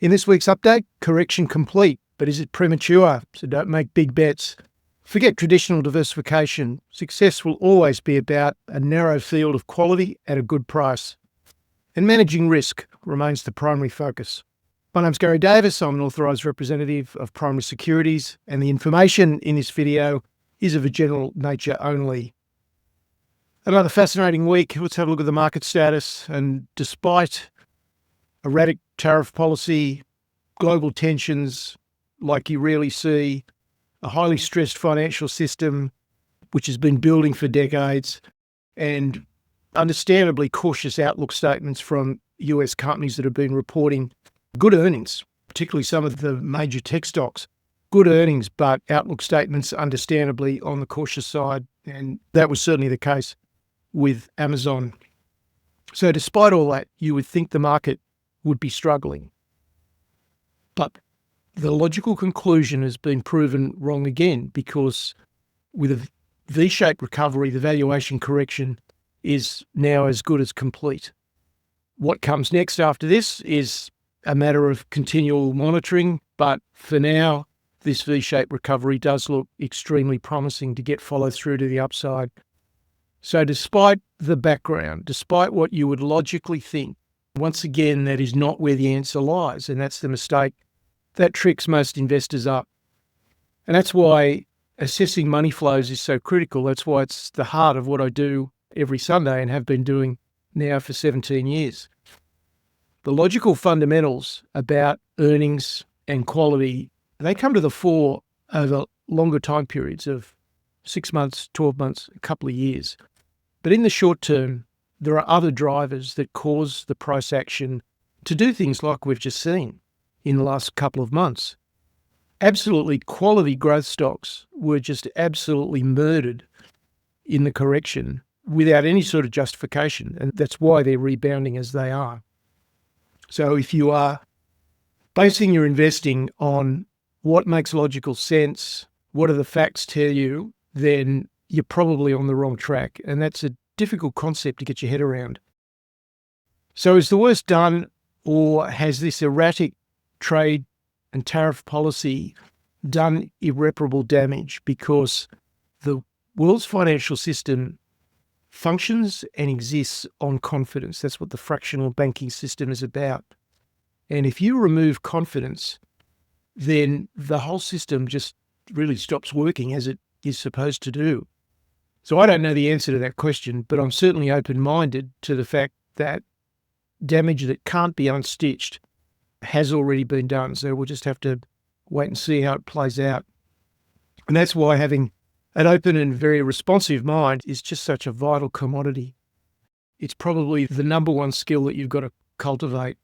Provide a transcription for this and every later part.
In this week's update, correction complete, but is it premature? So don't make big bets. Forget traditional diversification. Success will always be about a narrow field of quality at a good price. And managing risk remains the primary focus. My name's Garry Davis. I'm an authorised representative of Primary Securities, and the information in this video is of a general nature only. Another fascinating week. Let's have a look at the market status. And despite erratic tariff policy, global tensions like you rarely see, a highly stressed financial system which has been building for decades, and understandably cautious outlook statements from US companies that have been reporting good earnings, particularly some of the major tech stocks. Good earnings, but outlook statements understandably on the cautious side, and that was certainly the case with Amazon. So despite all that, you would think the market would be struggling. But the logical conclusion has been proven wrong again, because with a V-shaped recovery, the valuation correction is now as good as complete. What comes next after this is a matter of continual monitoring, but for now, this V-shaped recovery does look extremely promising to get follow through to the upside. So despite the background, despite what you would logically think, once again, that is not where the answer lies, and that's the mistake that tricks most investors up. And that's why assessing money flows is so critical. That's why it's the heart of what I do every Sunday and have been doing now for 17 years. The logical fundamentals about earnings and quality, they come to the fore over longer time periods of 6 months, 12 months, a couple of years. But in the short term, there are other drivers that cause the price action to do things like we've just seen in the last couple of months. Absolutely quality growth stocks were just absolutely murdered in the correction without any sort of justification, and that's why they're rebounding as they are. So if you are basing your investing on what makes logical sense, what do the facts tell you, then you're probably on the wrong track, and that's a difficult concept to get your head around. So is the worst done, or has this erratic trade and tariff policy done irreparable damage? Because the world's financial system functions and exists on confidence. That's what the fractional banking system is about. And if you remove confidence, then the whole system just really stops working as it is supposed to do. So I don't know the answer to that question, but I'm certainly open-minded to the fact that damage that can't be unstitched has already been done. So we'll just have to wait and see how it plays out. And that's why having an open and very responsive mind is just such a vital commodity. It's probably the number one skill that you've got to cultivate.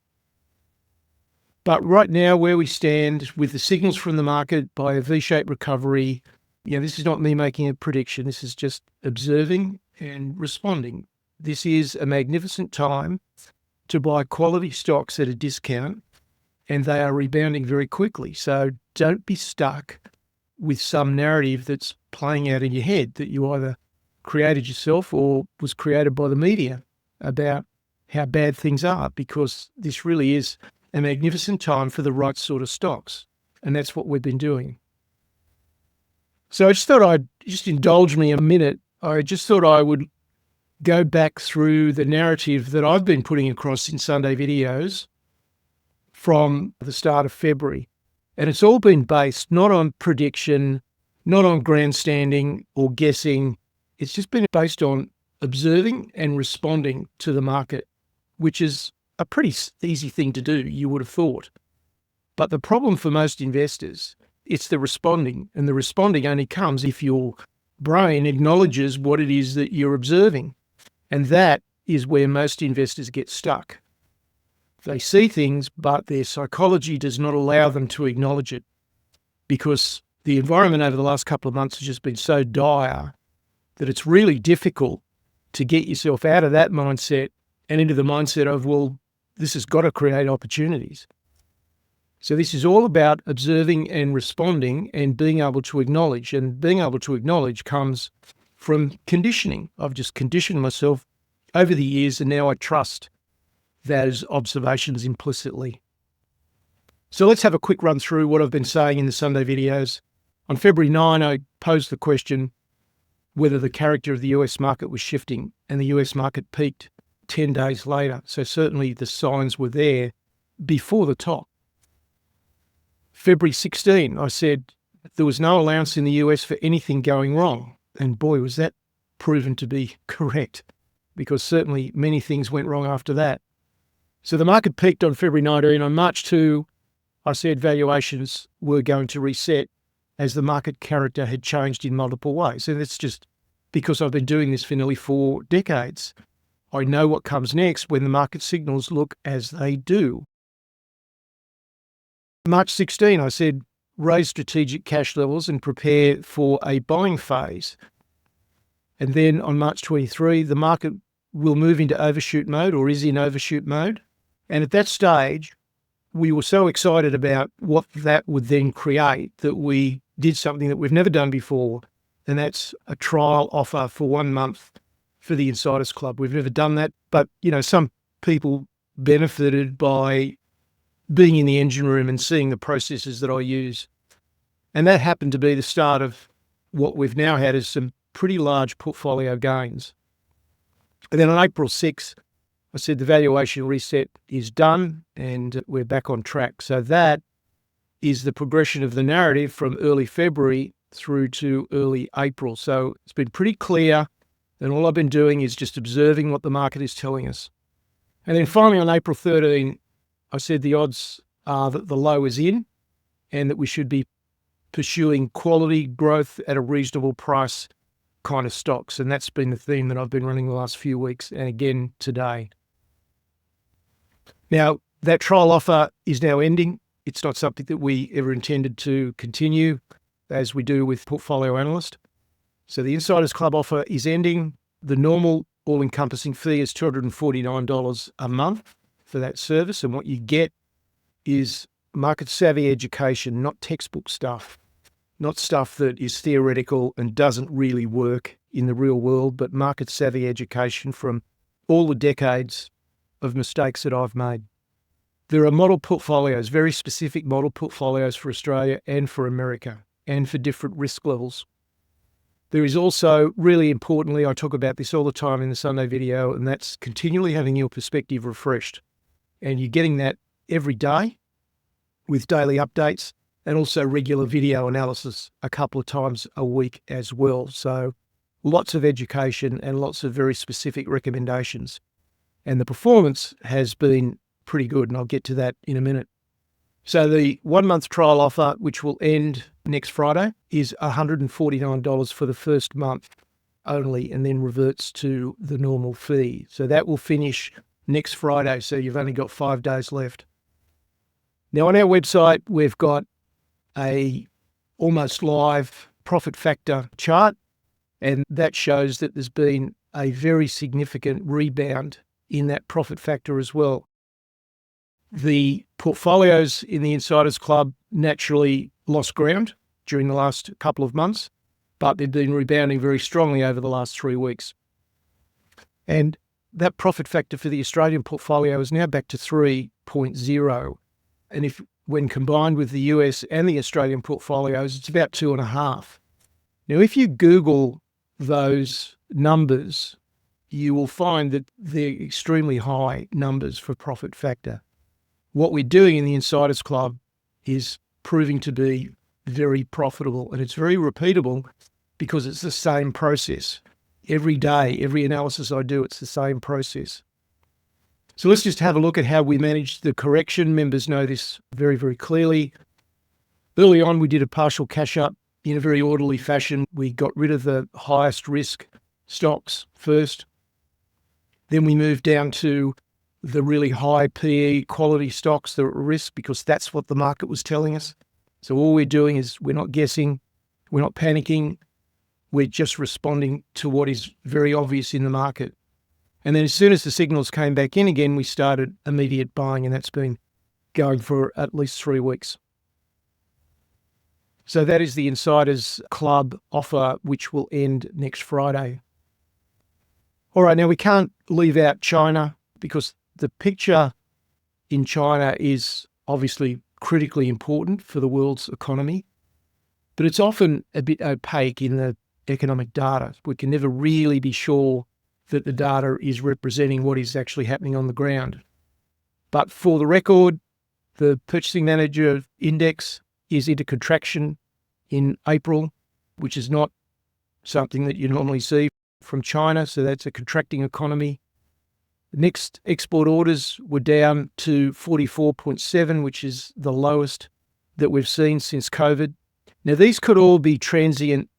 But right now, where we stand with the signals from the market by a V-shaped recovery, this is not me making a prediction. This is just observing and responding. This is a magnificent time to buy quality stocks at a discount, and they are rebounding very quickly. So don't be stuck with some narrative that's playing out in your head that you either created yourself or was created by the media about how bad things are, because this really is a magnificent time for the right sort of stocks. And that's what we've been doing. So I just thought I'd just indulge me a minute. I just thought I would go back through the narrative that I've been putting across in Sunday videos from the start of February. And it's all been based not on prediction, not on grandstanding or guessing. It's just been based on observing and responding to the market, which is a pretty easy thing to do, you would have thought. But the problem for most investors, it's the responding, and the responding only comes if your brain acknowledges what it is that you're observing. And that is where most investors get stuck. They see things, but their psychology does not allow them to acknowledge it, because the environment over the last couple of months has just been so dire that it's really difficult to get yourself out of that mindset and into the mindset of, well, this has got to create opportunities. So this is all about observing and responding and being able to acknowledge. And being able to acknowledge comes from conditioning. I've just conditioned myself over the years, and now I trust those observations implicitly. So let's have a quick run through what I've been saying in the Sunday videos. On February 9, I posed the question whether the character of the US market was shifting, and the US market peaked 10 days later. So certainly the signs were there before the top. February 16, I said there was no allowance in the US for anything going wrong. And boy, was that proven to be correct, because certainly many things went wrong after that. So the market peaked on February 19. On March 2, I said valuations were going to reset as the market character had changed in multiple ways. And it's just because I've been doing this for nearly 4 decades. I know what comes next when the market signals look as they do. March 16, I said, raise strategic cash levels and prepare for a buying phase. And then on March 23, the market will move into overshoot mode, or is in overshoot mode. And at that stage, we were so excited about what that would then create that we did something that we've never done before, and that's a trial offer for 1 month for the Insiders Club. We've never done that, but some people benefited by being in the engine room and seeing the processes that I use. And that happened to be the start of what we've now had as some pretty large portfolio gains. And then on April 6, I said the valuation reset is done and we're back on track. So that is the progression of the narrative from early February through to early April. So it's been pretty clear, and all I've been doing is just observing what the market is telling us. And then finally on April 13, I said the odds are that the low is in and that we should be pursuing quality growth at a reasonable price kind of stocks. And that's been the theme that I've been running the last few weeks and again today. Now, that trial offer is now ending. It's not something that we ever intended to continue as we do with Portfolio Analyst. So the Insiders Club offer is ending. The normal all-encompassing fee is $249 a month for that service. And what you get is market savvy education, not textbook stuff, not stuff that is theoretical and doesn't really work in the real world, but market savvy education from all the decades of mistakes that I've made. There are model portfolios, very specific model portfolios for Australia and for America, and for different risk levels. There is also, really importantly, I talk about this all the time in the Sunday video, and that's continually having your perspective refreshed. And you're getting that every day with daily updates and also regular video analysis a couple of times a week as well. So lots of education and lots of very specific recommendations. And the performance has been pretty good, and I'll get to that in a minute. So the 1 month trial offer, which will end next Friday, is $149 for the first month only, and then reverts to the normal fee. So that will finish next Friday, so you've only got 5 days left. Now on our website, we've got a almost live profit factor chart, and that shows that there's been a very significant rebound in that profit factor as well. The portfolios in the Insiders Club naturally lost ground during the last couple of months, but they've been rebounding very strongly over the last 3 weeks. And that profit factor for the Australian portfolio is now back to 3.0. And when combined with the US and the Australian portfolios, it's about 2.5. Now, if you Google those numbers, you will find that they're extremely high numbers for profit factor. What we're doing in the Insiders Club is proving to be very profitable, and it's very repeatable because it's the same process. Every day, every analysis I do, it's the same process. So let's just have a look at how we managed the correction. Members know this very, very clearly. Early on, we did a partial cash up in a very orderly fashion. We got rid of the highest risk stocks first. Then we moved down to the really high PE quality stocks that are at risk, because that's what the market was telling us. So all we're doing is we're not guessing, we're not panicking, we're just responding to what is very obvious in the market. And then as soon as the signals came back in again, we started immediate buying, and that's been going for at least 3 weeks. So that is the Insiders Club offer, which will end next Friday. All right, now we can't leave out China, because the picture in China is obviously critically important for the world's economy, but it's often a bit opaque in the economic data. We can never really be sure that the data is representing what is actually happening on the ground. But for the record, the Purchasing Manager Index is into contraction in April, which is not something that you normally see from China, so that's a contracting economy. The next export orders were down to 44.7, which is the lowest that we've seen since COVID. Now, these could all be transient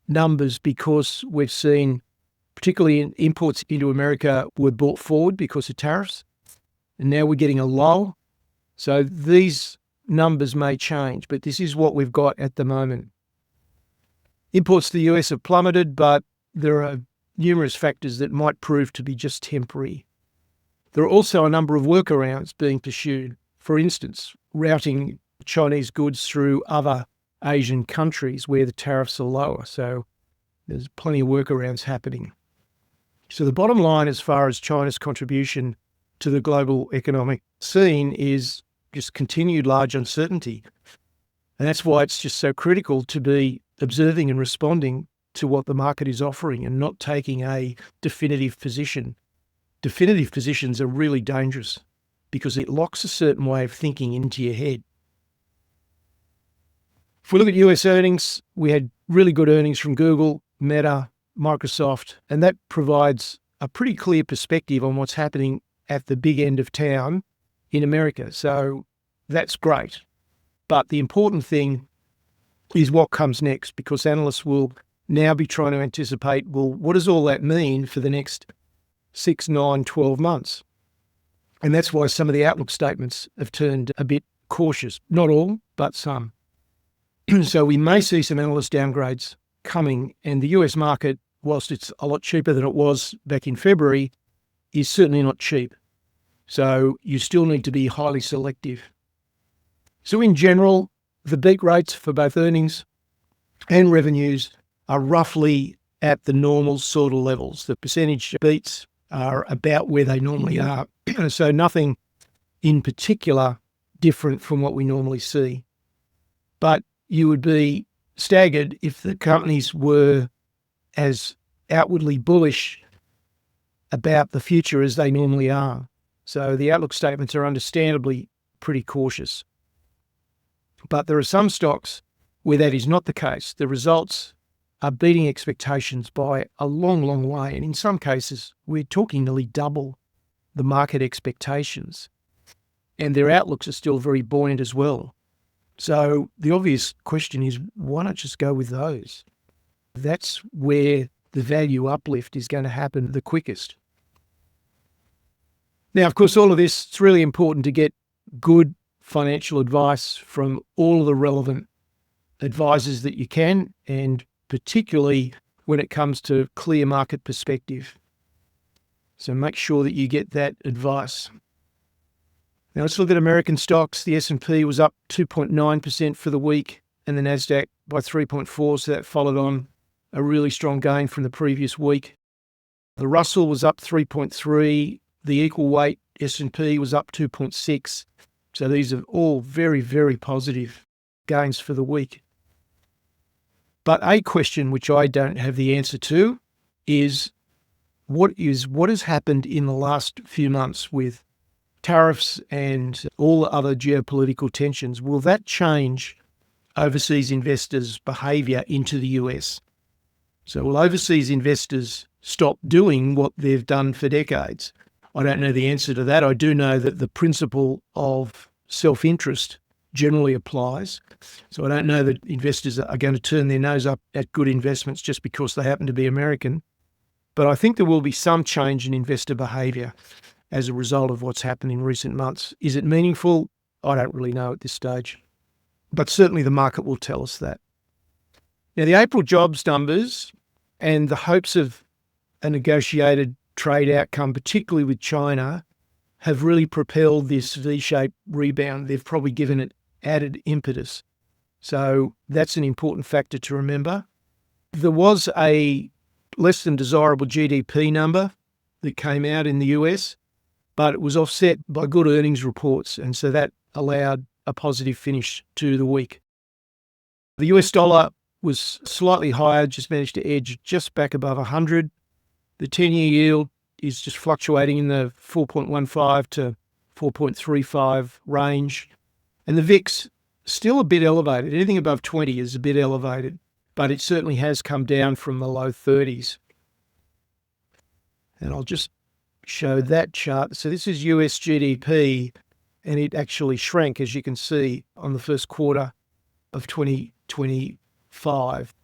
numbers because we've seen, particularly in imports into America, were brought forward because of tariffs, and now we're getting a lull. So these numbers may change, but this is what we've got at the moment. Imports to the US have plummeted, but there are numerous factors that might prove to be just temporary. There are also a number of workarounds being pursued. For instance, routing Chinese goods through other Asian countries where the tariffs are lower. So there's plenty of workarounds happening. So the bottom line as far as China's contribution to the global economic scene is just continued large uncertainty. And that's why it's just so critical to be observing and responding to what the market is offering and not taking a definitive position. Definitive positions are really dangerous because it locks a certain way of thinking into your head. If we look at US earnings, we had really good earnings from Google, Meta, Microsoft, and that provides a pretty clear perspective on what's happening at the big end of town in America. So that's great. But the important thing is what comes next, because analysts will now be trying to anticipate, well, what does all that mean for the next 6, 9, 12 months? And that's why some of the outlook statements have turned a bit cautious. Not all, but some. So we may see some analyst downgrades coming, and the US market, whilst it's a lot cheaper than it was back in February, is certainly not cheap. So you still need to be highly selective. So in general, the beat rates for both earnings and revenues are roughly at the normal sort of levels. The percentage beats are about where they normally are. So nothing in particular different from what we normally see. But you would be staggered if the companies were as outwardly bullish about the future as they normally are. So the outlook statements are understandably pretty cautious. But there are some stocks where that is not the case. The results are beating expectations by a long, long way. And in some cases, we're talking nearly double the market expectations. And their outlooks are still very buoyant as well. So the obvious question is, why not just go with those? That's where the value uplift is going to happen the quickest. Now, of course, all of this, it's really important to get good financial advice from all of the relevant advisors that you can, and particularly when it comes to clear market perspective. So make sure that you get that advice. Now let's look at American stocks. The S&P was up 2.9% for the week, and the NASDAQ by 3.4%, so that followed on a really strong gain from the previous week. The Russell was up 3.3%. The equal weight S&P was up 2.6%. So these are all very, very positive gains for the week. But a question which I don't have the answer to is what has happened in the last few months with tariffs and all the other geopolitical tensions? Will that change overseas investors' behaviour into the US? So will overseas investors stop doing what they've done for decades? I don't know the answer to that. I do know that the principle of self-interest generally applies. So I don't know that investors are going to turn their nose up at good investments just because they happen to be American. But I think there will be some change in investor behaviour as a result of what's happened in recent months. Is it meaningful? I don't really know at this stage. But certainly the market will tell us that. Now, the April jobs numbers and the hopes of a negotiated trade outcome, particularly with China, have really propelled this V-shaped rebound. They've probably given it added impetus. So that's an important factor to remember. There was a less than desirable GDP number that came out in the US, but it was offset by good earnings reports. And so that allowed a positive finish to the week. The US dollar was slightly higher, just managed to edge just back above 100. The 10-year yield is just fluctuating in the 4.15 to 4.35 range. And the VIX, still a bit elevated. Anything above 20 is a bit elevated, but it certainly has come down from the low 30s. And I'll just show that chart. So this is US GDP, and it actually shrank, as you can see, on the first quarter of 2025.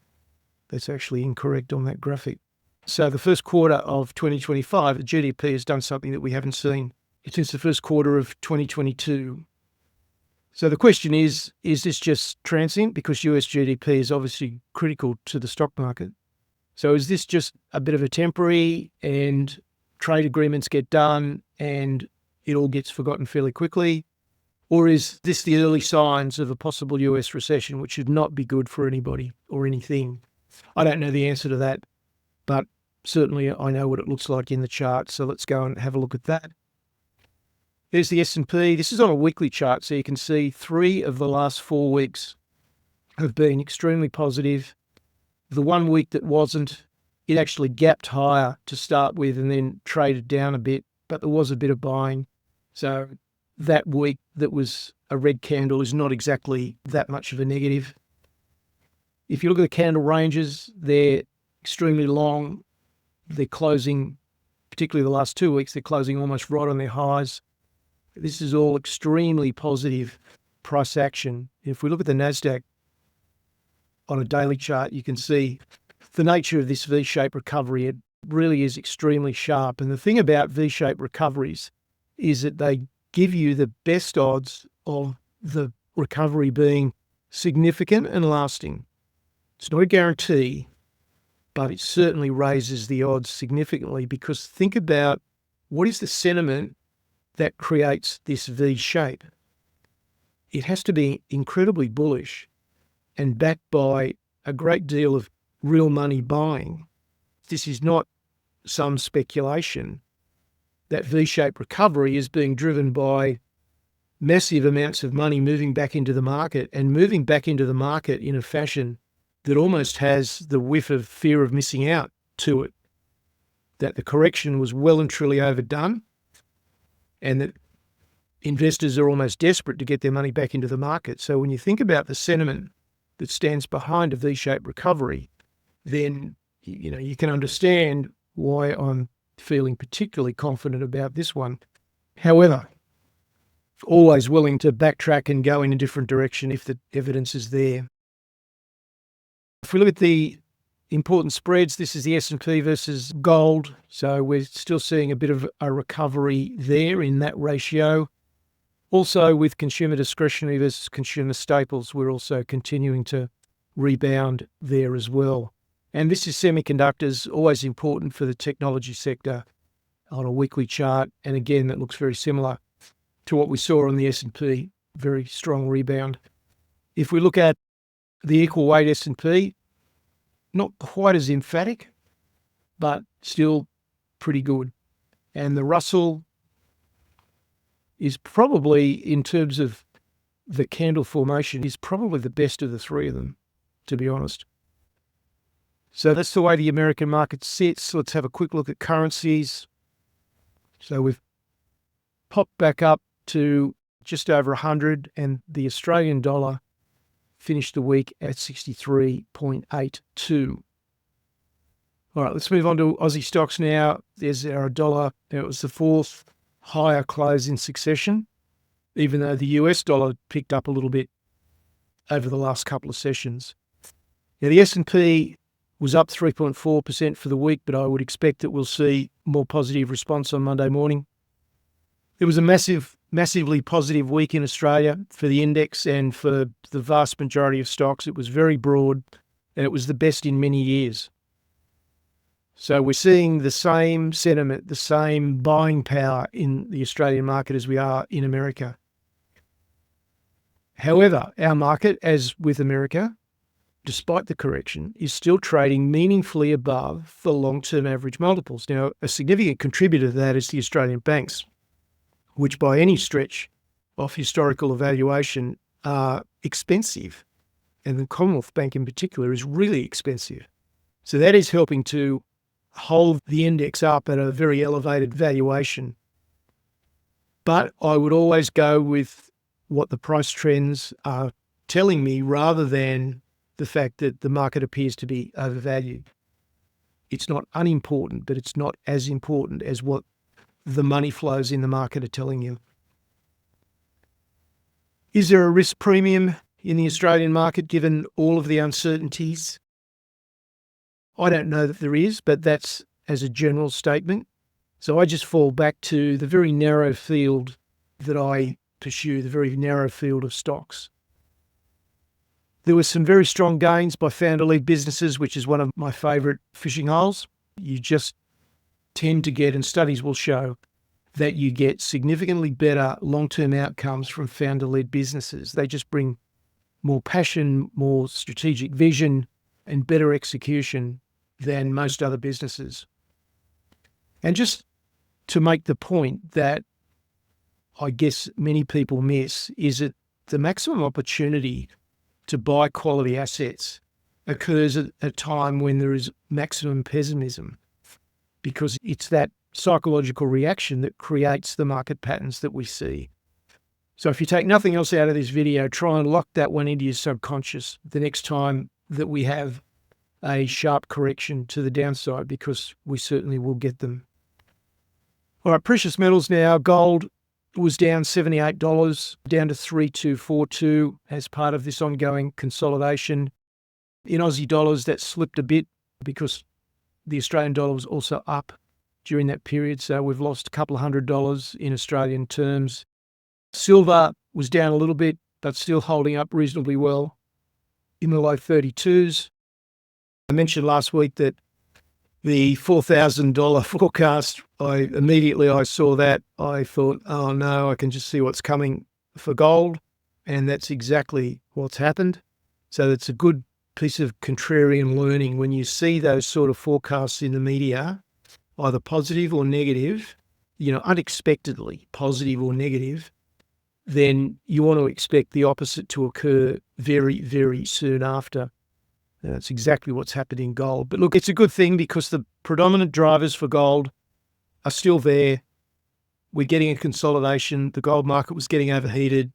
That's actually incorrect on that graphic. So the first quarter of 2025, the GDP has done something that we haven't seen since the first quarter of 2022. So the question is this just transient? Because US GDP is obviously critical to the stock market. So is this just a bit of a temporary, and trade agreements get done and it all gets forgotten fairly quickly? Or is this the early signs of a possible US recession, which should not be good for anybody or anything? I don't know the answer to that, but certainly I know what it looks like in the chart. So let's go and have a look at that. There's the S&P. This is on a weekly chart, so you can see 3 of the last 4 weeks have been extremely positive. The 1 week that wasn't, it actually gapped higher to start with and then traded down a bit, but there was a bit of buying. So that week that was a red candle is not exactly that much of a negative. If you look at the candle ranges, they're extremely long. They're closing, particularly the last 2 weeks, they're closing almost right on their highs. This is all extremely positive price action. If we look at the NASDAQ on a daily chart, you can see the nature of this V-shaped recovery. It really is extremely sharp. And the thing about V-shaped recoveries is that they give you the best odds of the recovery being significant and lasting. It's not a guarantee, but it certainly raises the odds significantly, because think about what is the sentiment that creates this V shape. It has to be incredibly bullish and backed by a great deal of real money buying. This is not some speculation. That V-shaped recovery is being driven by massive amounts of money moving back into the market, and moving back into the market in a fashion that almost has the whiff of fear of missing out to it. That the correction was well and truly overdone, and that investors are almost desperate to get their money back into the market. So when you think about the sentiment that stands behind a V-shaped recovery, then you can understand why I'm feeling particularly confident about this one. However, always willing to backtrack and go in a different direction if the evidence is there. If we look at the important spreads, this is the S&P versus gold. So we're still seeing a bit of a recovery there in that ratio. Also with consumer discretionary versus consumer staples, we're also continuing to rebound there as well. And this is semiconductors, always important for the technology sector on a weekly chart. And again, that looks very similar to what we saw on the S&P, very strong rebound. If we look at the equal weight S&P, not quite as emphatic, but still pretty good. And the Russell is probably, in terms of the candle formation, is probably the best of the 3 of them, to be honest. So that's the way the American market sits. Let's have a quick look at currencies. So we've popped back up to just over 100, and the Australian dollar finished the week at 63.82. All right, let's move on to Aussie stocks now. There's our dollar. It was the 4th higher close in succession, even though the US dollar picked up a little bit over the last couple of sessions. Now, the S&P was up 3.4% for the week, but I would expect that we'll see more positive response on Monday morning. It was a massively positive week in Australia for the index and for the vast majority of stocks. It was very broad, and it was the best in many years. So we're seeing the same sentiment, the same buying power in the Australian market as we are in America. However, our market, as with America, despite the correction, is still trading meaningfully above the long-term average multiples. Now, a significant contributor to that is the Australian banks, which by any stretch of historical evaluation are expensive, and the Commonwealth Bank in particular is really expensive. So that is helping to hold the index up at a very elevated valuation. But I would always go with what the price trends are telling me rather than the fact that the market appears to be overvalued. It's not unimportant, but it's not as important as what the money flows in the market are telling you. Is there a risk premium in the Australian market given all of the uncertainties? I don't know that there is, but that's as a general statement. So I just fall back to the very narrow field that I pursue, the very narrow field of stocks. There were some very strong gains by founder-led businesses, which is one of my favourite fishing holes. You just tend to get, and studies will show, that you get significantly better long-term outcomes from founder-led businesses. They just bring more passion, more strategic vision, and better execution than most other businesses. And just to make the point that I guess many people miss is that the maximum opportunity to buy quality assets occurs at a time when there is maximum pessimism, because it's that psychological reaction that creates the market patterns that we see. So if you take nothing else out of this video, try and lock that one into your subconscious the next time that we have a sharp correction to the downside, because we certainly will get them. All right, precious metals now. Gold was down $78, down to 3,242 as part of this ongoing consolidation. In Aussie dollars, that slipped a bit because the Australian dollar was also up during that period. So we've lost a couple of $100 in Australian terms. Silver was down a little bit, but still holding up reasonably well in the low 32s. I mentioned last week that the $4,000 forecast, I saw that. I thought, oh no, I can just see what's coming for gold. And that's exactly what's happened. So that's a good piece of contrarian learning. When you see those sort of forecasts in the media, either positive or negative, unexpectedly positive or negative, then you want to expect the opposite to occur very, very soon after. And that's exactly what's happened in gold. But look, it's a good thing because the predominant drivers for gold are still there. We're getting a consolidation. The gold market was getting overheated.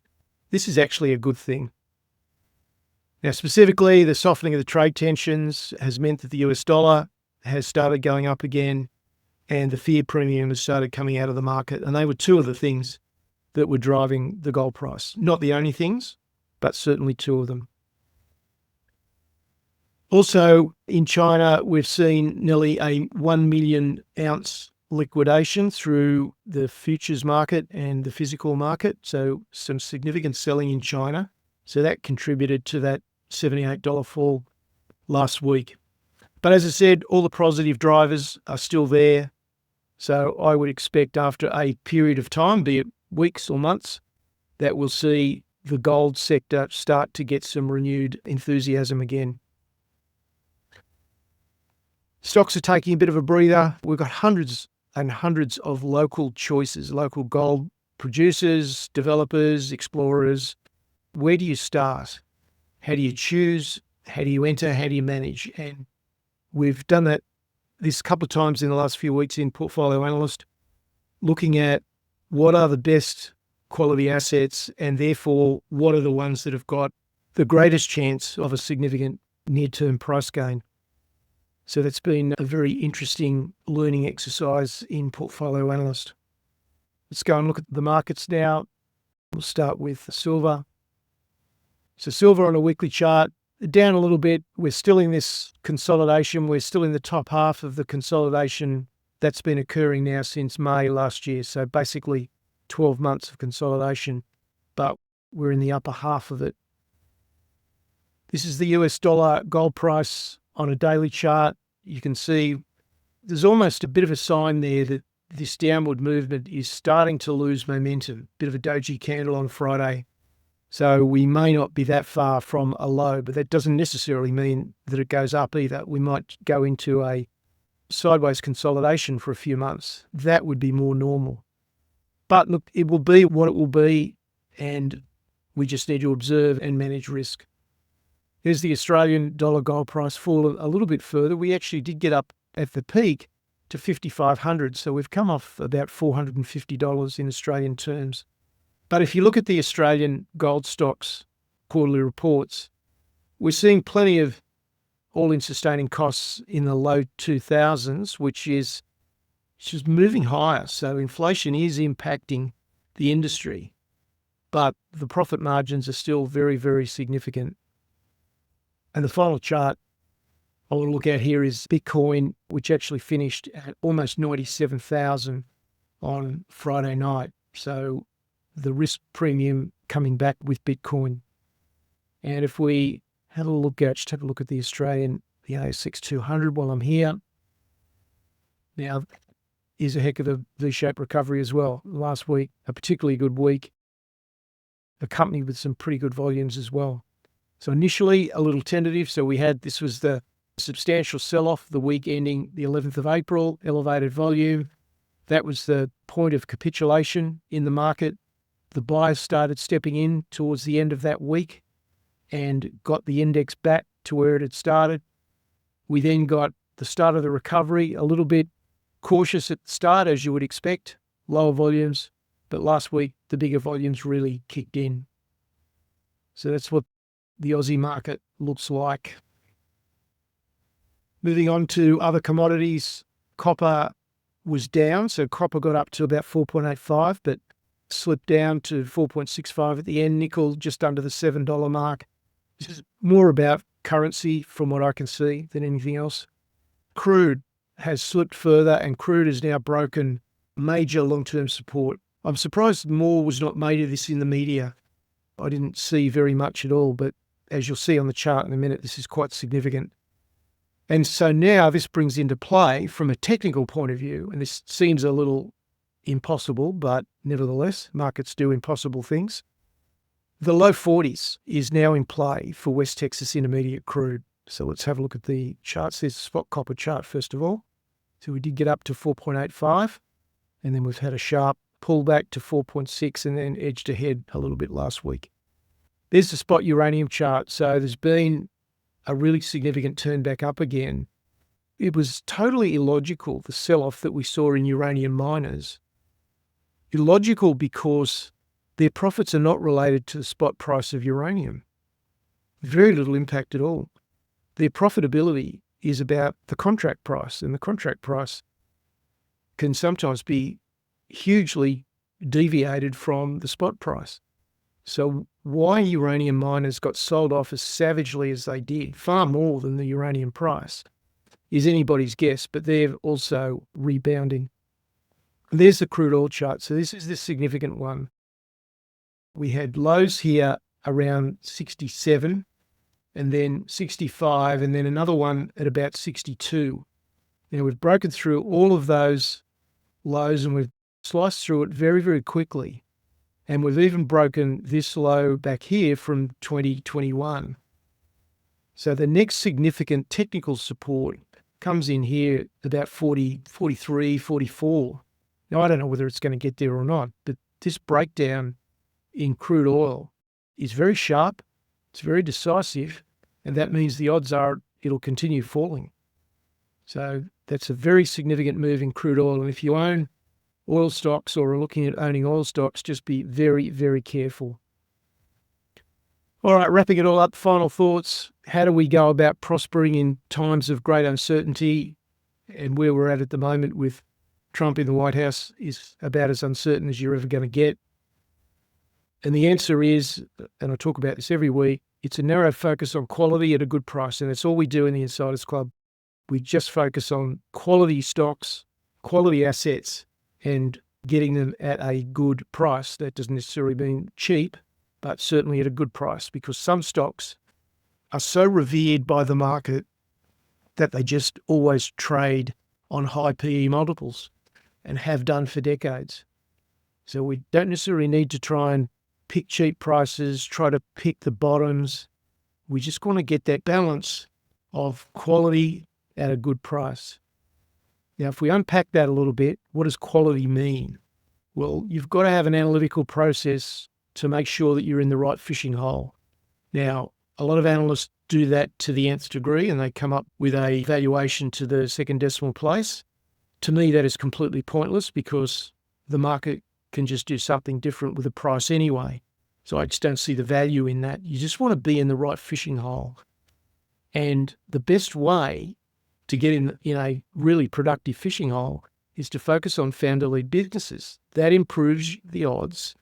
This is actually a good thing. Now, specifically, the softening of the trade tensions has meant that the US dollar has started going up again, and the fear premium has started coming out of the market. And they were two of the things that were driving the gold price. Not the only things, but certainly two of them. Also, in China, we've seen nearly a 1 million ounce liquidation through the futures market and the physical market. So some significant selling in China. So that contributed to that $78 fall last week. But as I said, all the positive drivers are still there. So I would expect after a period of time, be it weeks or months, that we'll see the gold sector start to get some renewed enthusiasm again. Stocks are taking a bit of a breather. We've got hundreds and hundreds of local choices, local gold producers, developers, explorers. Where do you start? How do you choose? How do you enter? How do you manage? And we've done that this couple of times in the last few weeks in Portfolio Analyst, looking at what are the best quality assets and therefore what are the ones that have got the greatest chance of a significant near-term price gain. So that's been a very interesting learning exercise in Portfolio Analyst. Let's go and look at the markets now. We'll start with silver. So silver on a weekly chart, down a little bit. We're still in this consolidation. We're still in the top half of the consolidation that's been occurring now since May last year. So basically 12 months of consolidation, but we're in the upper half of it. This is the US dollar gold price on a daily chart. You can see there's almost a bit of a sign there that this downward movement is starting to lose momentum. Bit of a doji candle on Friday. So we may not be that far from a low, but that doesn't necessarily mean that it goes up either. We might go into a sideways consolidation for a few months. That would be more normal. But look, it will be what it will be. and we just need to observe and manage risk. Here's the Australian dollar gold price fallen a little bit further. We actually did get up at the peak to 5,500, so we've come off about $450 in Australian terms. But if you look at the Australian gold stocks quarterly reports, we're seeing plenty of all-in sustaining costs in the low 2000s, which is just moving higher. So inflation is impacting the industry, but the profit margins are still very, very significant. And the final chart I want to look at here is Bitcoin, which actually finished at almost 97,000 on Friday night. So the risk premium coming back with Bitcoin. And if we have a look at, just have a look at the ASX 200 while I'm here. Now, is a heck of a V-shaped recovery as well. Last week, a particularly good week, accompanied with some pretty good volumes as well. So initially a little tentative. So this was the substantial sell-off the week ending the 11th of April, elevated volume. That was the point of capitulation in the market. The buyers started stepping in towards the end of that week and got the index back to where it had started. We then got the start of the recovery, a little bit cautious at the start, as you would expect, lower volumes, but last week the bigger volumes really kicked in. So that's what the Aussie market looks like. Moving on to other commodities, copper was down. So copper got up to about 4.85, but slipped down to 4.65 at the end. Nickel just under the $7 mark. This is more about currency from what I can see than anything else. Crude has slipped further, and crude has now broken major long-term support. I'm surprised more was not made of this in the media. I didn't see very much at all, but as you'll see on the chart in a minute, this is quite significant. And so now this brings into play from a technical point of view, and this seems a little impossible, but nevertheless, markets do impossible things. The low 40s is now in play for West Texas Intermediate crude. So let's have a look at the charts. There's the spot copper chart, first of all. So we did get up to 4.85, and then we've had a sharp pullback to 4.6 and then edged ahead a little bit last week. There's the spot uranium chart. So there's been a really significant turn back up again. It was totally illogical, the sell-off that we saw in uranium miners. Illogical because their profits are not related to the spot price of uranium. Very little impact at all. Their profitability is about the contract price, and the contract price can sometimes be hugely deviated from the spot price. So why uranium miners got sold off as savagely as they did, far more than the uranium price, is anybody's guess, but they're also rebounding. There's the crude oil chart. So this is the significant one. We had lows here around 67 and then 65 and then another one at about 62. Now we've broken through all of those lows and we've sliced through it very, very quickly. And we've even broken this low back here from 2021. So the next significant technical support comes in here about 40, 43, 44. Now, I don't know whether it's going to get there or not, but this breakdown in crude oil is very sharp, it's very decisive, and that means the odds are it'll continue falling. So that's a very significant move in crude oil. And if you own oil stocks or are looking at owning oil stocks, just be very, very careful. All right, wrapping it all up, final thoughts. How do we go about prospering in times of great uncertainty? And where we're at the moment with Trump in the White House is about as uncertain as you're ever going to get. And the answer is, and I talk about this every week, it's a narrow focus on quality at a good price. And that's all we do in the Insiders Club. We just focus on quality stocks, quality assets, and getting them at a good price. That doesn't necessarily mean cheap, but certainly at a good price, because some stocks are so revered by the market that they just always trade on high PE multiples and have done for decades. So we don't necessarily need to try and pick cheap prices, try to pick the bottoms. We just want to get that balance of quality at a good price. Now, if we unpack that a little bit, what does quality mean? Well, you've got to have an analytical process to make sure that you're in the right fishing hole. Now, a lot of analysts do that to the nth degree and they come up with a valuation to the second decimal place. To me, that is completely pointless because the market can just do something different with a price anyway. So I just don't see the value in that. You just want to be in the right fishing hole. And the best way to get in a really productive fishing hole is to focus on founder-led businesses. That improves the odds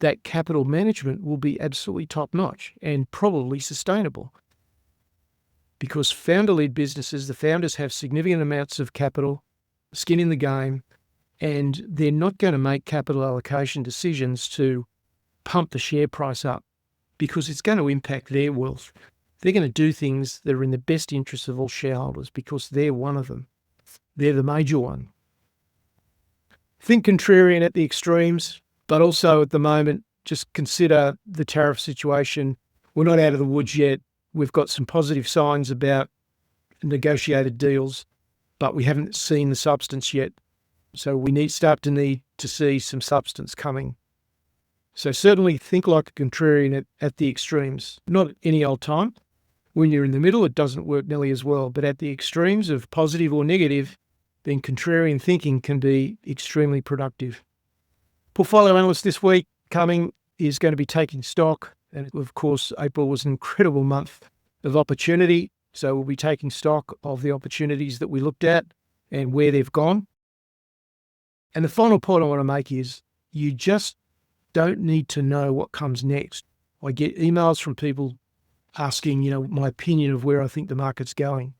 that capital management will be absolutely top-notch and probably sustainable. Because founder-led businesses, the founders have significant amounts of capital, skin in the game, and they're not going to make capital allocation decisions to pump the share price up because it's going to impact their wealth. They're going to do things that are in the best interest of all shareholders because they're one of them. They're the major one. Think contrarian at the extremes, but also at the moment, just consider the tariff situation. We're not out of the woods yet. We've got some positive signs about negotiated deals, but we haven't seen the substance yet. So we need to see some substance coming. So certainly think like a contrarian at the extremes, not at any old time. When you're in the middle, it doesn't work nearly as well, but at the extremes of positive or negative, then contrarian thinking can be extremely productive. Portfolio analyst this week coming is going to be taking stock. And of course, April was an incredible month of opportunity. So we'll be taking stock of the opportunities that we looked at and where they've gone. And the final point I want to make is you just don't need to know what comes next. I get emails from people asking, my opinion of where I think the market's going.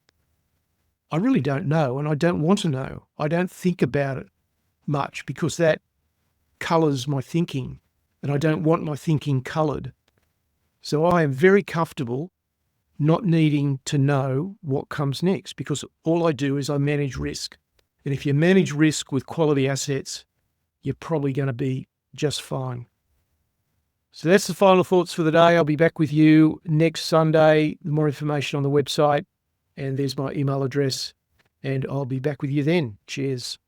I really don't know, and I don't want to know. I don't think about it much because that colours my thinking, and I don't want my thinking coloured. So I am very comfortable not needing to know what comes next because all I do is I manage risk. And if you manage risk with quality assets, you're probably going to be just fine. So that's the final thoughts for the day. I'll be back with you next Sunday. More information on the website, and there's my email address, and I'll be back with you then. Cheers.